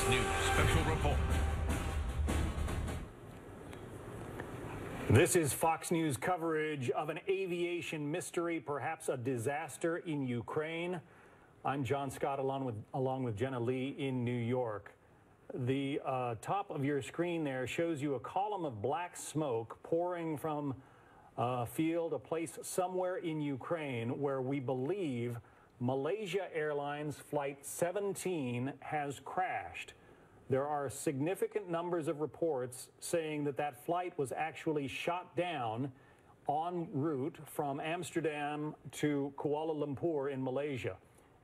News special report. This is Fox News coverage of an aviation mystery, perhaps a disaster in Ukraine. I'm John Scott along with Jenna Lee in New York. The top of your screen there shows you a column of black smoke pouring from a field, a place somewhere in Ukraine where we believe Malaysia Airlines Flight 17 has crashed. There are significant numbers of reports saying that that flight was actually shot down en route from Amsterdam to Kuala Lumpur in Malaysia.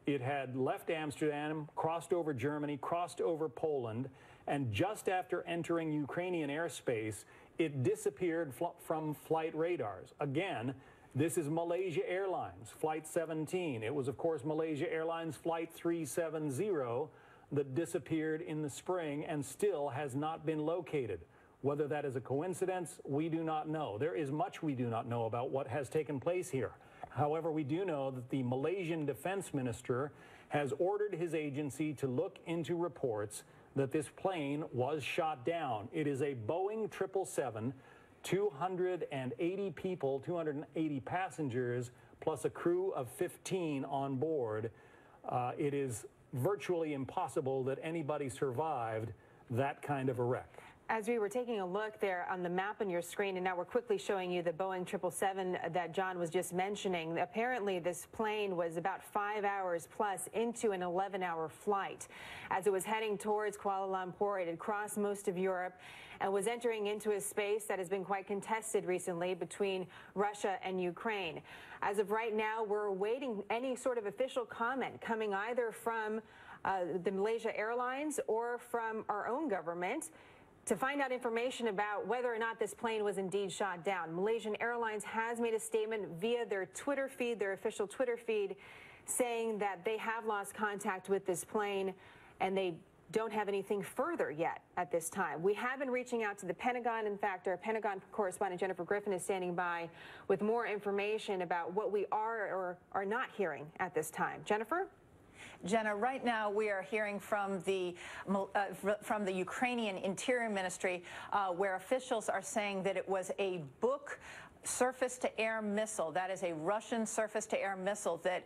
It had left Amsterdam, crossed over Germany, crossed over Poland, and just after entering Ukrainian airspace, it disappeared from flight radars. Again, this is Malaysia Airlines Flight 17. It was, of course, Malaysia Airlines Flight 370 that disappeared in the spring and still has not been located. Whether that is a coincidence, we do not know. There is much we do not know about what has taken place here. However, we do know that the Malaysian defense minister has ordered his agency to look into reports that this plane was shot down. It is a Boeing 777, 280 people, 280 passengers, plus a crew of 15 on board. It is virtually impossible that anybody survived that kind of a wreck. As we were taking a look there on the map on your screen, and now we're quickly showing you the Boeing 777 that John was just mentioning, apparently this plane was about 5 hours plus into an 11-hour flight. As it was heading towards Kuala Lumpur, it had crossed most of Europe and was entering into a space that has been quite contested recently between Russia and Ukraine. As of right now, we're awaiting any sort of official comment coming either from the Malaysia Airlines or from our own government to find out information about whether or not this plane was indeed shot down. Malaysian Airlines has made a statement via their Twitter feed, their official Twitter feed, saying that they have lost contact with this plane and they don't have anything further yet at this time. We have been reaching out to the Pentagon. In fact, our Pentagon correspondent Jennifer Griffin is standing by with more information about what we are or are not hearing at this time. Jennifer? Jenna, right now we are hearing from the Ukrainian Interior Ministry where officials are saying that it was a Buk surface-to-air missile. That is a Russian surface-to-air missile that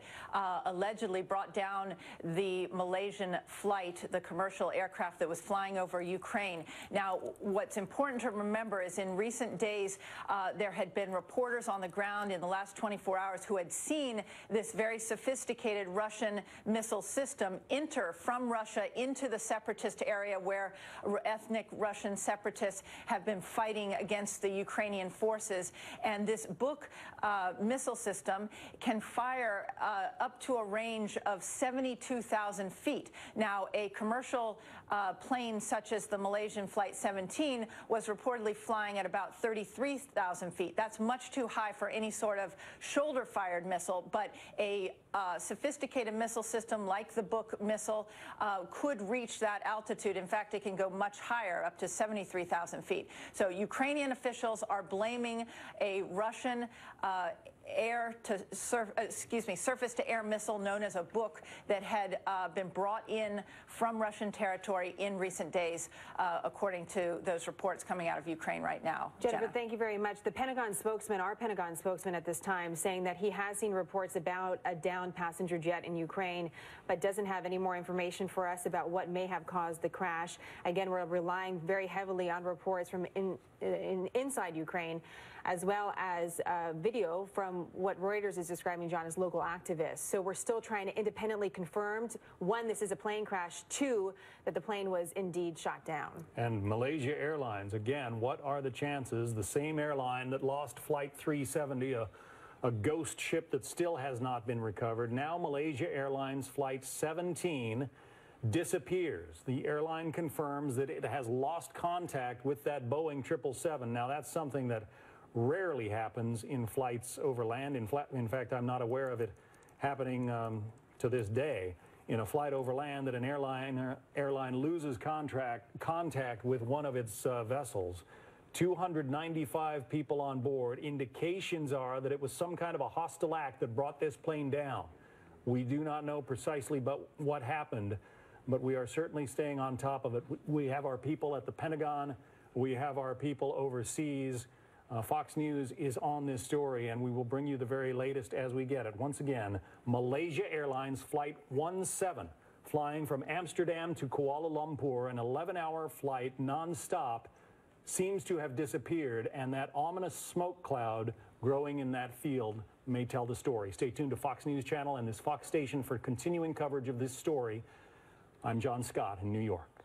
allegedly brought down the Malaysian flight, the commercial aircraft that was flying over Ukraine. Now, what's important to remember is in recent days, there had been reporters on the ground in the last 24 hours who had seen this very sophisticated Russian missile system enter from Russia into the separatist area where ethnic Russian separatists have been fighting against the Ukrainian forces. And this Buk missile system can fire up to a range of 72,000 feet. Now, a commercial plane such as the Malaysian Flight 17 was reportedly flying at about 33,000 feet. That's much too high for any sort of shoulder-fired missile, but a sophisticated missile system like the Buk missile could reach that altitude. In fact, it can go much higher, up to 73,000 feet. So Ukrainian officials are blaming a Russian surface-to-air missile known as a Buk that had been brought in from Russian territory in recent days, according to those reports coming out of Ukraine right now. Jennifer, thank you very much. The Pentagon spokesman, our Pentagon spokesman at this time, saying that he has seen reports about a downed passenger jet in Ukraine, but doesn't have any more information for us about what may have caused the crash. Again, we're relying very heavily on reports from inside Ukraine, as well as video from what Reuters is describing, John, as local activists. So we're still trying to independently confirm, one, this is a plane crash, two, that the plane was indeed shot down. And Malaysia Airlines, again, what are the chances? The same airline that lost Flight 370, a ghost ship that still has not been recovered. Now Malaysia Airlines Flight 17 disappears. The airline confirms that it has lost contact with that Boeing 777. Now, that's something that rarely happens in flights over land. In fact, I'm not aware of it happening to this day. In a flight over land that an airline loses contact with one of its vessels. 295 people on board. Indications are that it was some kind of a hostile act that brought this plane down. We do not know precisely what happened, but we are certainly staying on top of it. We have our people at the Pentagon. We have our people overseas. Fox News is on this story, and we will bring you the very latest as we get it. Once again, Malaysia Airlines Flight 17, flying from Amsterdam to Kuala Lumpur, an 11-hour flight nonstop, seems to have disappeared, and that ominous smoke cloud growing in that field may tell the story. Stay tuned to Fox News Channel and this Fox station for continuing coverage of this story. I'm John Scott in New York.